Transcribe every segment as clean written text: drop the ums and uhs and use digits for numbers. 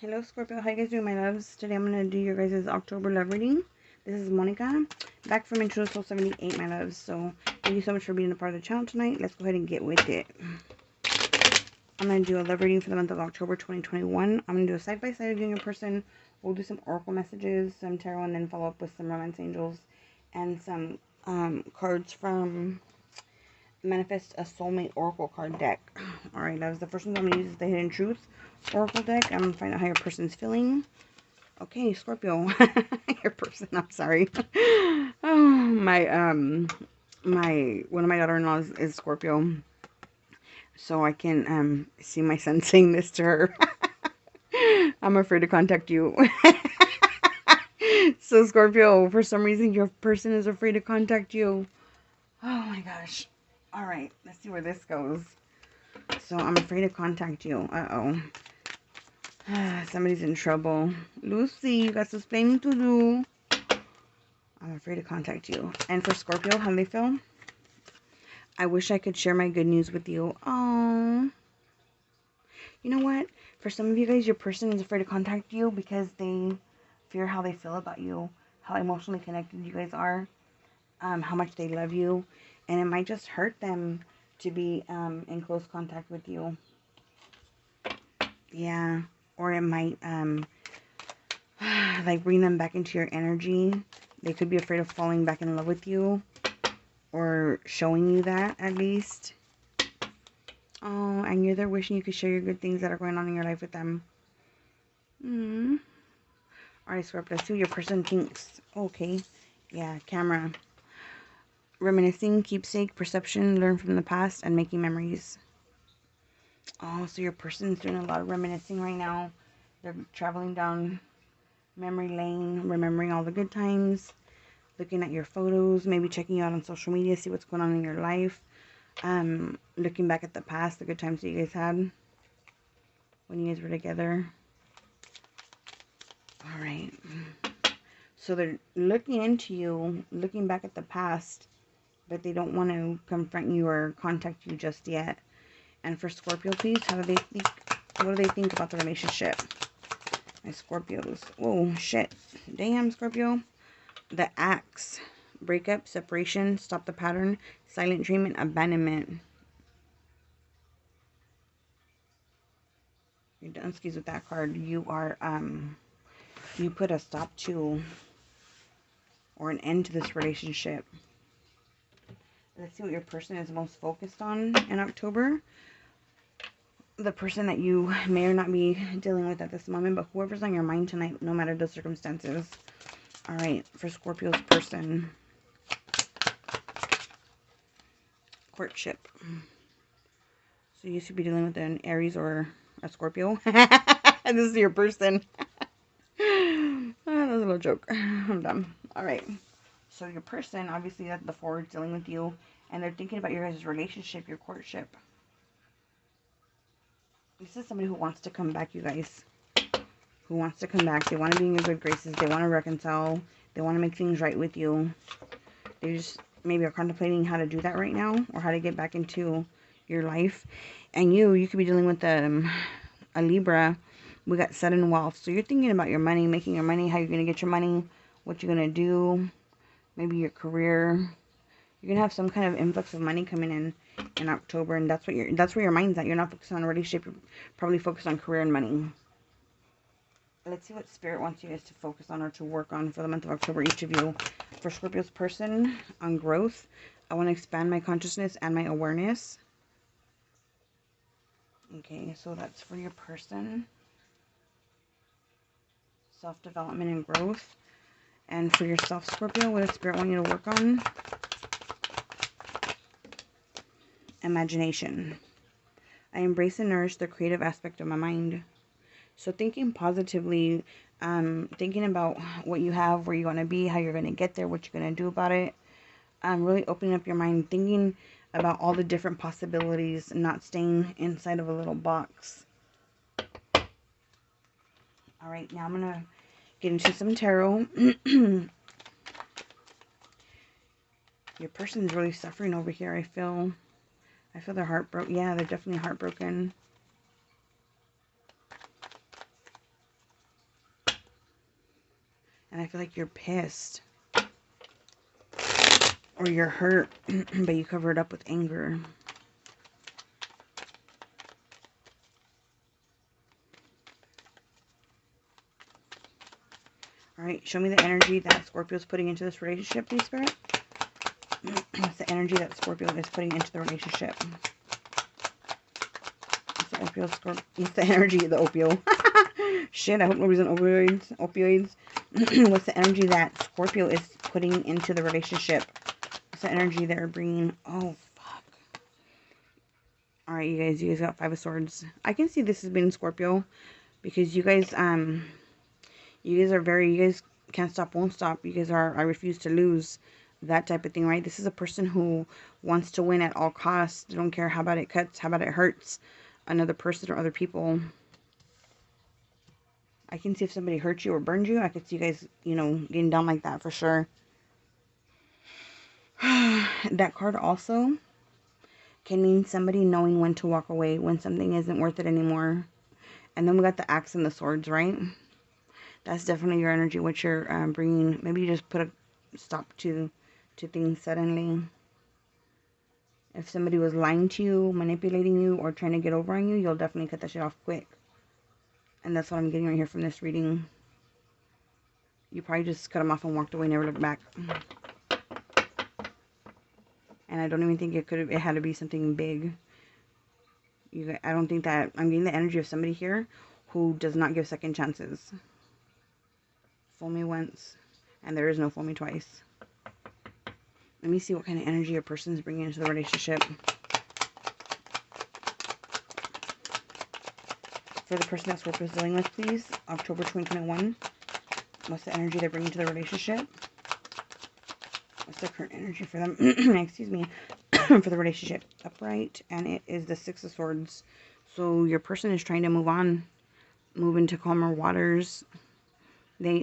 Hello Scorpio, how you guys doing my loves? Today I'm going to do your guys' October love reading. This is Monica, back from Intro Soul 78 my loves. So thank you so much for being a part of the channel tonight. Let's go ahead and get with it. I'm going to do a love reading for the month of October 2021. I'm going to do a side-by-side of you and your person. We'll do some oracle messages, some tarot, and then follow up with some romance angels and some cards from Manifest a Soulmate Oracle card deck. Alright, loves. The first one I'm going to use is the Hidden Truth Oracle deck. I'm going to find out how your person's feeling. Okay, Scorpio. Your person, I'm sorry. Oh, one of my daughter-in-laws is Scorpio. So I can see my son saying this to her. I'm afraid to contact you. So Scorpio, for some reason your person is afraid to contact you. Oh my gosh. Alright, let's see where this goes. So I'm afraid to contact you. Uh-oh. Somebody's in trouble. Lucy, you got some explaining to do. I'm afraid to contact you. And for Scorpio, how do they feel? I wish I could share my good news with you. Oh. You know what? For some of you guys, your person is afraid to contact you because they fear how they feel about you, how emotionally connected you guys are, how much they love you, and it might just hurt them to be in close contact with you. Yeah, or it might like bring them back into your energy. They could be afraid of falling back in love with you, or showing you that at least. Oh, and you're there wishing you could share your good things that are going on in your life with them. Alright, Scorpio, let's see what your person thinks. Okay. Yeah, camera. Reminiscing, keepsake, perception, learn from the past, and making memories. Oh, so your person's doing a lot of reminiscing right now. They're traveling down memory lane, remembering all the good times, looking at your photos, maybe checking you out on social media, see what's going on in your life. Looking back at the past, the good times that you guys had when you guys were together. Alright. So they're looking into you, looking back at the past, but they don't want to confront you or contact you just yet. And for Scorpio, please, how do they think? What do they think about the relationship? My Scorpios. Oh, shit. Damn, Scorpio. The Axe. Breakup, separation, stop the pattern, silent treatment, abandonment. You're done skis with that card. You are, you put a stop to or an end to this relationship. Let's see what your person is most focused on in October. The person that you may or not be dealing with at this moment, but whoever's on your mind tonight, no matter the circumstances. Alright, for Scorpio's person. Courtship. So you should be dealing with an Aries or a Scorpio. This is your person. Oh, that was a little joke. I'm done. Alright. So your person, obviously, that's the forward dealing with you. And they're thinking about your guys' relationship, your courtship. This is somebody who wants to come back, you guys. Who wants to come back. They want to be in your good graces. They want to reconcile. They want to make things right with you. They just maybe are contemplating how to do that right now. Or how to get back into your life. And you could be dealing with a Libra. We got sudden wealth. So you're thinking about your money, making your money, how you're going to get your money, what you're going to do. Maybe your career. You're going to have some kind of influx of money coming in October. And that's where your mind's at. You're not focused on a relationship. You're probably focused on career and money. Let's see what Spirit wants you guys to focus on or to work on for the month of October, each of you. For Scorpio's person, on growth, I want to expand my consciousness and my awareness. Okay, so that's for your person. Self-development and growth. And for yourself, Scorpio, what does Spirit want you to work on? Imagination. I embrace and nourish the creative aspect of my mind. So thinking positively, thinking about what you have, where you want to be, how you're going to get there, what you're going to do about it. Really opening up your mind, thinking about all the different possibilities, not staying inside of a little box. Alright, now I'm going to get into some tarot. Your person's really suffering over here, I feel they're heartbroken. Yeah, they're definitely heartbroken. And I feel like you're pissed. Or you're hurt, but you cover it up with anger. Alright, show me the energy that Scorpio is putting into this relationship, please, Spirit. What's the energy that Scorpio is putting into the relationship? What's the energy of the opio? Shit, I hope nobody's on opioids. What's the energy that Scorpio is putting into the relationship? What's the energy they're bringing? Oh, fuck. Alright, you guys got 5 of Swords. I can see this has been Scorpio. Because you guys are very, you guys can't stop, won't stop. You guys are, I refuse to lose. That type of thing, right? This is a person who wants to win at all costs. They don't care how about it cuts, how about it hurts another person or other people. I can see if somebody hurt you or burned you. I could see you guys, you know, getting down like that for sure. That card also can mean somebody knowing when to walk away, when something isn't worth it anymore. And then we got the Axe and the Swords, right? That's definitely your energy, what you're bringing. Maybe you just put a stop to things suddenly. If somebody was lying to you, manipulating you, or trying to get over on you, you'll definitely cut that shit off quick. And that's what I'm getting right here from this reading. You probably just cut them off and walked away, never looked back. And I don't even think it had to be something big. I don't think that, I'm getting the energy of somebody here who does not give second chances. Fool me once, and there is no fool me twice. Let me see what kind of energy a person is bringing into the relationship. For the person that Scorpio is dealing with, please, October 2021. What's the energy they're bringing to the relationship? What's the current energy for them? Excuse me. For the relationship. Upright, and it is the 6 of Swords. So your person is trying to move on, move into calmer waters.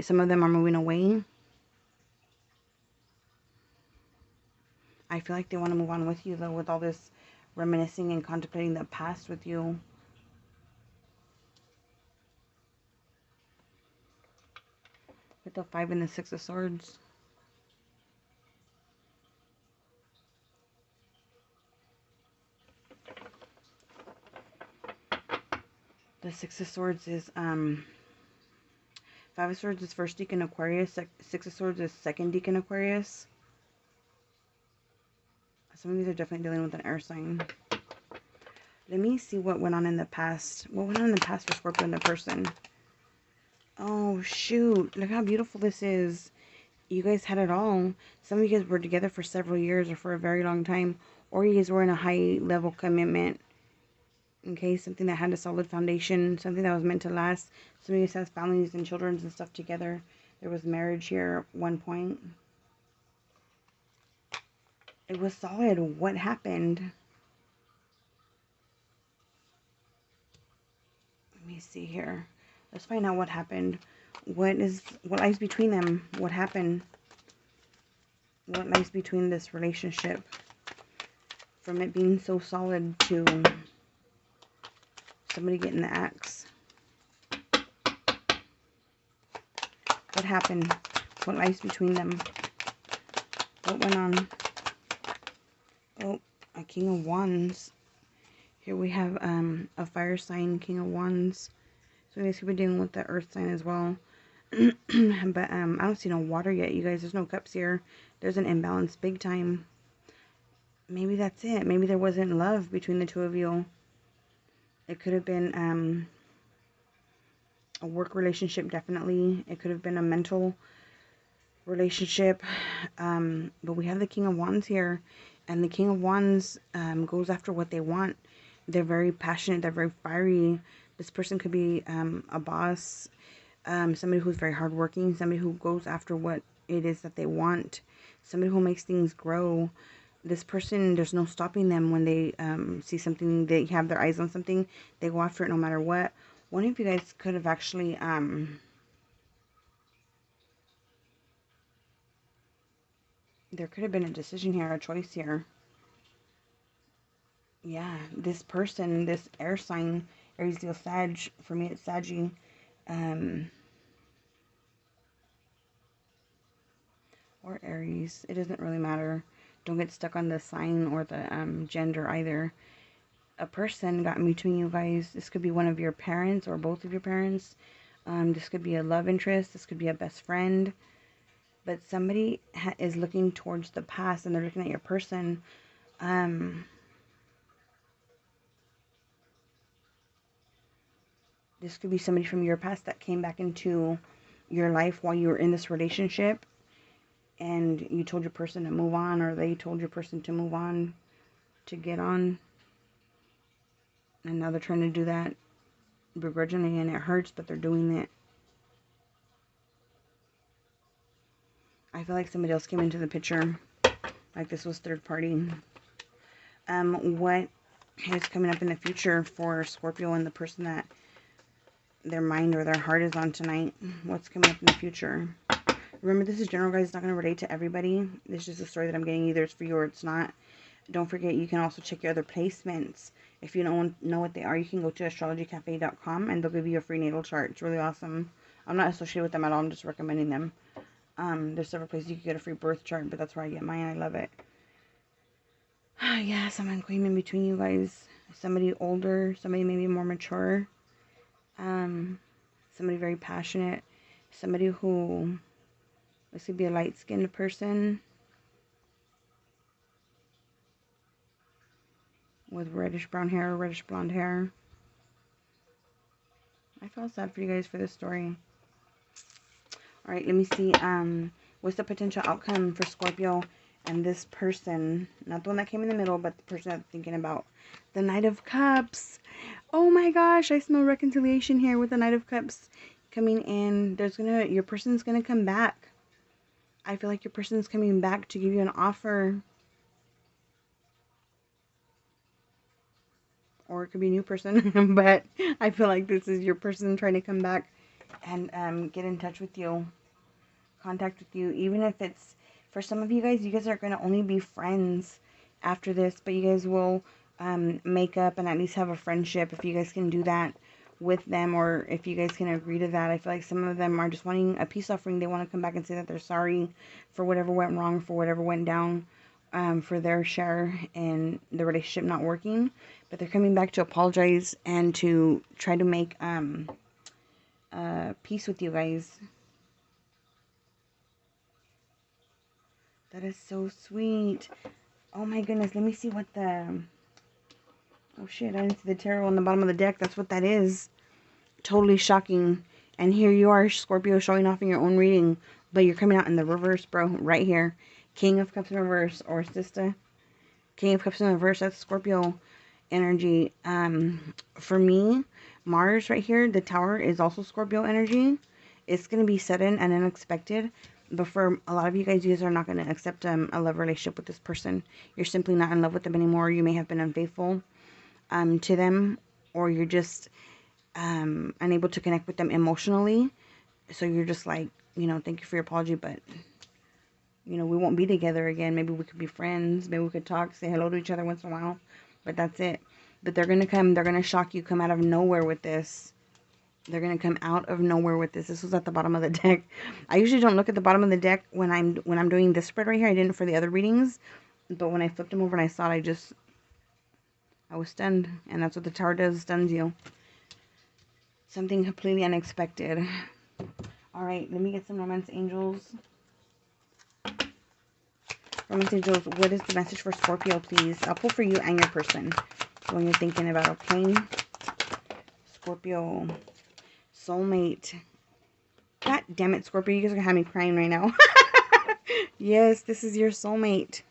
Some of them are moving away. I feel like they want to move on with you, though, with all this reminiscing and contemplating the past with you. With the 5 and the 6 of Swords. The 6 of Swords is, 5 of Swords is first decan Aquarius. 6 of Swords is second decan Aquarius. Some of these are definitely dealing with an air sign. Let me see what went on in the past. What went on in the past for Scorpio and the person? Oh, shoot. Look how beautiful this is. You guys had it all. Some of you guys were together for several years or for a very long time. Or you guys were in a high-level commitment. Okay, something that had a solid foundation. Something that was meant to last. Some of you guys have families and children and stuff together. There was marriage here at one point. It was solid. What happened? Let me see here. Let's find out what happened. What lies between them? What happened? What lies between this relationship? From it being so solid to somebody getting the axe. What happened? What lies between them? What went on? Oh, a King of Wands. Here we have a fire sign, King of Wands. So you guys could be dealing with the earth sign as well. But I don't see no water yet, you guys. There's no cups here. There's an imbalance big time. Maybe that's it. Maybe there wasn't love between the two of you. It could have been a work relationship, definitely. It could have been a mental relationship. But we have the King of Wands here. And the King of Wands goes after what they want. They're very passionate. They're very fiery. This person could be a boss. Somebody who's very hardworking. Somebody who goes after what it is that they want. Somebody who makes things grow. This person, there's no stopping them when they see something. They have their eyes on something. They go after it no matter what. One of you guys could have actually... there could have been a decision here, a choice here. Yeah, this person, this air sign, Aries, Leo, Sag, for me it's Saggy. or Aries. It doesn't really matter. Don't get stuck on the sign or the gender either. A person got in between you guys. This could be one of your parents or both of your parents. This could be a love interest. This could be a best friend. But somebody is looking towards the past and they're looking at your person. This could be somebody from your past that came back into your life while you were in this relationship. And you told your person to move on, or they told your person to move on, to get on. And now they're trying to do that begrudgingly, and it hurts, but they're doing it. I feel like somebody else came into the picture, like this was third party. What is coming up in the future for Scorpio and the person that their mind or their heart is on tonight? What's coming up in the future? Remember, this is general, guys. It's not going to relate to everybody. This is just a story that I'm getting. Either it's for you or it's not. Don't forget, you can also check your other placements. If you don't know what they are, you can go to astrologycafe.com and they'll give you a free natal chart. It's really awesome. I'm not associated with them at all. I'm just recommending them. There's several places you can get a free birth chart, but that's where I get mine. I love it. Yeah, someone came in between you guys. Somebody older, somebody maybe more mature. Somebody very passionate. Somebody who, this could be a light-skinned person with reddish brown hair or reddish blonde hair. I feel sad for you guys for this story. All right, let me see. What's the potential outcome for Scorpio and this person? Not the one that came in the middle, but the person I'm thinking about. The Knight of Cups. Oh my gosh, I smell reconciliation here with the Knight of Cups coming in. Your person's gonna come back. I feel like your person's coming back to give you an offer. Or it could be a new person, but I feel like this is your person trying to come back and get in touch with you, contact with you. Even if it's, for some of you guys are going to only be friends after this, but you guys will make up and at least have a friendship if you guys can do that with them, or if you guys can agree to that. I feel like some of them are just wanting a peace offering. They want to come back and say that they're sorry for whatever went wrong, for whatever went down, for their share in the relationship not working. But they're coming back to apologize and to try to make peace with you guys. That is so sweet. Oh my goodness. Let me see what the... Oh shit, I didn't see the tarot on the bottom of the deck. That's what that is. Totally shocking. And here you are, Scorpio, showing off in your own reading. But you're coming out in the reverse, bro. Right here. King of Cups in reverse. Or sister. King of Cups in reverse. That's Scorpio energy. For me, Mars right here, the Tower, is also Scorpio energy. It's going to be sudden and unexpected. But for a lot of you guys are not going to accept a love relationship with this person. You're simply not in love with them anymore. You may have been unfaithful to them, or you're just unable to connect with them emotionally. So you're just like, thank you for your apology, but we won't be together again. Maybe we could be friends. Maybe we could talk, say hello to each other once in a while. But that's it. But they're going to come. They're going to shock you. Come out of nowhere with this. They're going to come out of nowhere with this. This was at the bottom of the deck. I usually don't look at the bottom of the deck when I'm doing this spread right here. I didn't for the other readings. But when I flipped them over and I saw it, I was stunned. And that's what the Tower does. Stuns you. Something completely unexpected. Alright, let me get some Romance Angels. Romance Angels, what is the message for Scorpio, please? I'll pull for you and your person when you're thinking about a plane. Scorpio. Soulmate. God damn it, Scorpio. You guys are going to have me crying right now. Yes, this is your soulmate.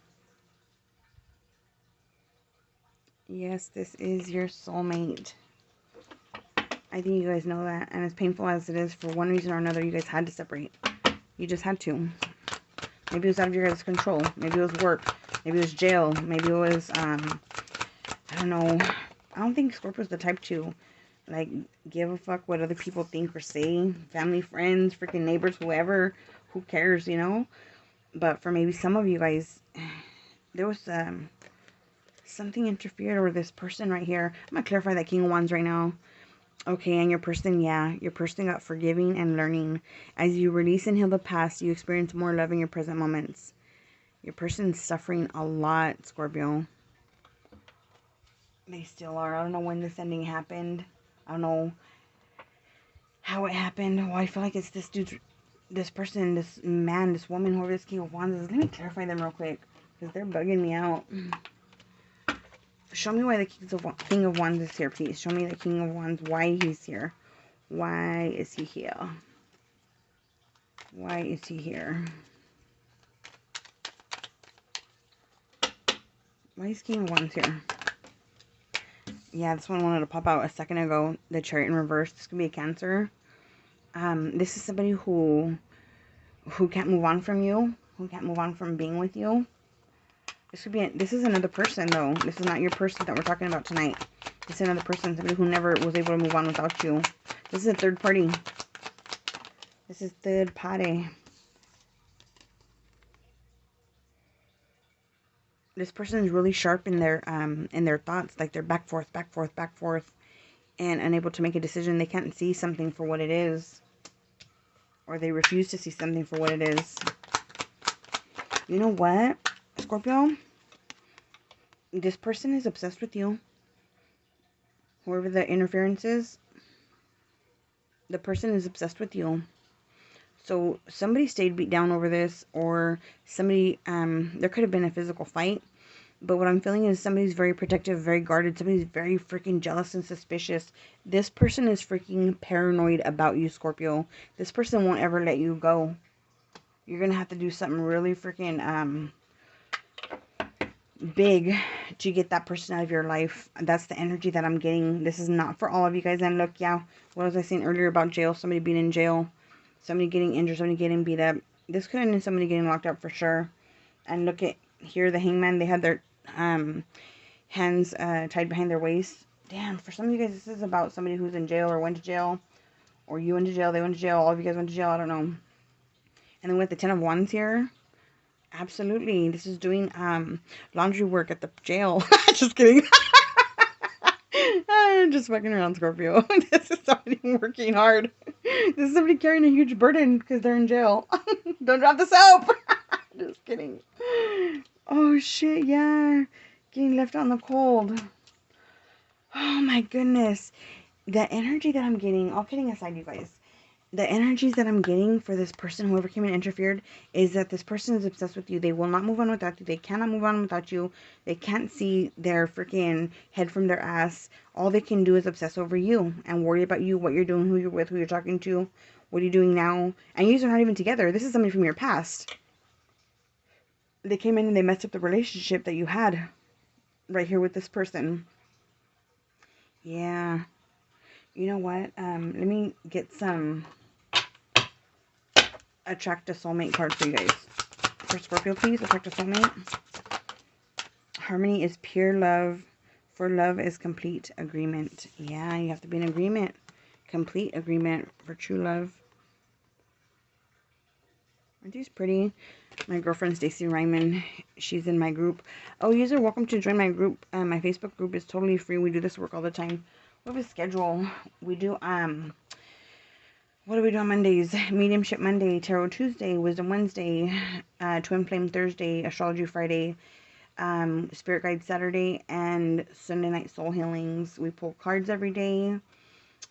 Yes, this is your soulmate. I think you guys know that. And as painful as it is, for one reason or another, you guys had to separate. You just had to. Maybe it was out of your guys' control. Maybe it was work. Maybe it was jail. Maybe it was, I don't know. I don't think Scorpio's the type to, like, give a fuck what other people think or say. Family, friends, freaking neighbors, whoever. Who cares, But for maybe some of you guys, there was something interfered, or this person right here. I'm going to clarify that King of Wands right now. Okay, and your person, yeah, your person got forgiving and learning. As you release and heal the past, you experience more love in your present moments. Your person's suffering a lot, Scorpio. They still are. I don't know when this ending happened. I don't know how it happened. Well, I feel like it's this dude, this person, this man, this woman, whoever this King of Wands is. Let me clarify them real quick, because they're bugging me out. Show me why the King of Wands is here, please. Show me the King of Wands, why he's here. Why is he here? Why is he here? Why is King of Wands here? Yeah, this one wanted to pop out a second ago. The Chariot in reverse. This could be a Cancer. This is somebody who can't move on from you, who can't move on from being with you. This could be. This is another person, though. This is not your person that we're talking about tonight. This is another person, somebody who never was able to move on without you. This is a third party. This is third party. This person is really sharp in their thoughts, like they're back forth, and unable to make a decision. They can't see something for what it is, or they refuse to see something for what it is. You know what, Scorpio? This person is obsessed with you. Whoever the interference is, the person is obsessed with you. So somebody stayed beat down over this, or somebody, there could have been a physical fight. But what I'm feeling is somebody's very protective, very guarded. Somebody's very freaking jealous and suspicious. This person is freaking paranoid about you, Scorpio. This person won't ever let you go. You're going to have to do something really freaking big to get that person out of your life. That's the energy that I'm getting. This is not for all of you guys. And look, yeah, what was I saying earlier about jail? Somebody being in jail. Somebody getting injured. Somebody getting beat up. This could have been somebody getting locked up for sure. And look at here, the Hangman. They had their hands tied behind their waist. Damn, for some of you guys, this is about somebody who's in jail or went to jail. Or you went to jail, they went to jail, all of you guys went to jail, I don't know. And then with the Ten of Wands here, absolutely, this is doing laundry work at the jail. Just kidding. I'm just fucking around, Scorpio. This is somebody working hard. This is somebody carrying a huge burden because they're in jail. Don't drop the soap. Just kidding. Oh, shit, yeah. Getting left out in the cold. Oh, my goodness. The energy that I'm getting, all kidding aside, you guys, the energies that I'm getting for this person, whoever came and interfered, is that this person is obsessed with you. They will not move on without you. They cannot move on without you. They can't see their freaking head from their ass. All they can do is obsess over you and worry about you, what you're doing, who you're with, who you're talking to, what are you doing now. And you guys are not even together. This is somebody from your past. They came in and they messed up the relationship that you had right here with this person. Yeah. You know what? Let me get some attract a soulmate card for you guys. For Scorpio, please. Attract a soulmate. Harmony is pure love. For love is complete agreement. Yeah, you have to be in agreement. Complete agreement for true love. Aren't these pretty? My girlfriend Stacy Ryman, she's in my group. Oh, you guys are welcome to join my group. My Facebook group is totally free. We do this work all the time. We have a schedule. We do what do we do on Mondays? Mediumship Monday, Tarot Tuesday, Wisdom Wednesday, Twin Flame Thursday, Astrology Friday, Spirit Guide Saturday, and Sunday Night Soul Healings. We pull cards every day.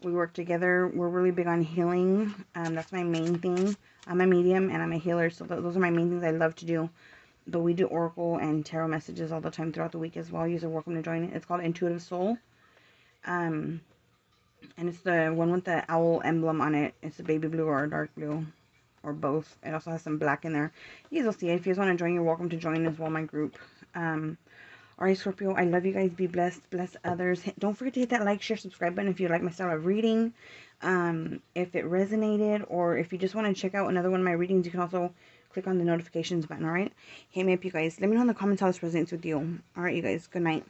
We work together. We're really big on healing. That's my main thing. I'm a medium and I'm a healer, so those are my main things I love to do. But we do oracle and tarot messages all the time throughout the week as well. You are welcome to join it. It's called Intuitive Soul. And it's the one with the owl emblem on it. It's a baby blue or a dark blue, or both. It also has some black in there. You guys will see it. If you guys want to join, you're welcome to join as well, my group. Alright, Scorpio, I love you guys. Be blessed. Bless others. Don't forget to hit that like, share, subscribe button if you like my style of reading. If it resonated, or if you just want to check out another one of my readings, you can also click on the notifications button, alright? Hit me up, you guys. Let me know in the comments how this resonates with you. Alright, you guys. Good night.